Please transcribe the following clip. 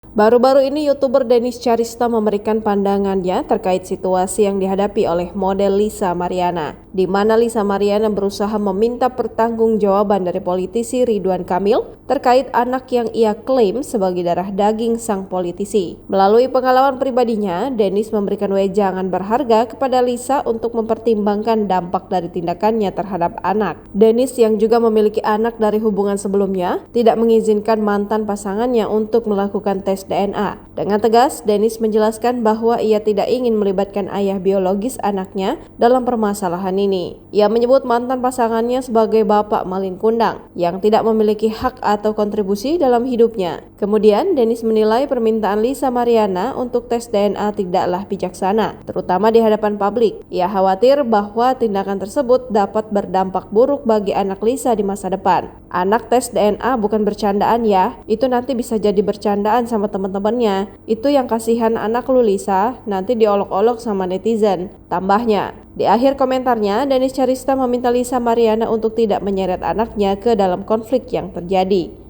Baru-baru ini YouTuber Dennis Charista memberikan pandangannya terkait situasi yang dihadapi oleh model Lisa Mariana, di mana Lisa Mariana berusaha meminta pertanggungjawaban dari politisi Ridwan Kamil terkait anak yang ia klaim sebagai darah daging sang politisi. Melalui pengalaman pribadinya, Dennis memberikan wejangan berharga kepada Lisa untuk mempertimbangkan dampak dari tindakannya terhadap anak. Dennis yang juga memiliki anak dari hubungan sebelumnya tidak mengizinkan mantan pasangannya untuk melakukan tes DNA. Dengan tegas, Dennis menjelaskan bahwa ia tidak ingin melibatkan ayah biologis anaknya dalam permasalahan ini. Ia menyebut mantan pasangannya sebagai bapak malin kundang yang tidak memiliki hak atau kontribusi dalam hidupnya. Kemudian, Dennis menilai permintaan Lisa Mariana untuk tes DNA tidaklah bijaksana, terutama di hadapan publik. Ia khawatir bahwa tindakan tersebut dapat berdampak buruk bagi anak Lisa di masa depan. Anak tes DNA bukan bercandaan ya, itu nanti bisa jadi bercandaan sama teman-temannya. Itu yang kasihan anak lu Lisa, nanti diolok-olok sama netizen. Tambahnya, di akhir komentarnya, Dennis Charista meminta Lisa Mariana untuk tidak menyeret anaknya ke dalam konflik yang terjadi.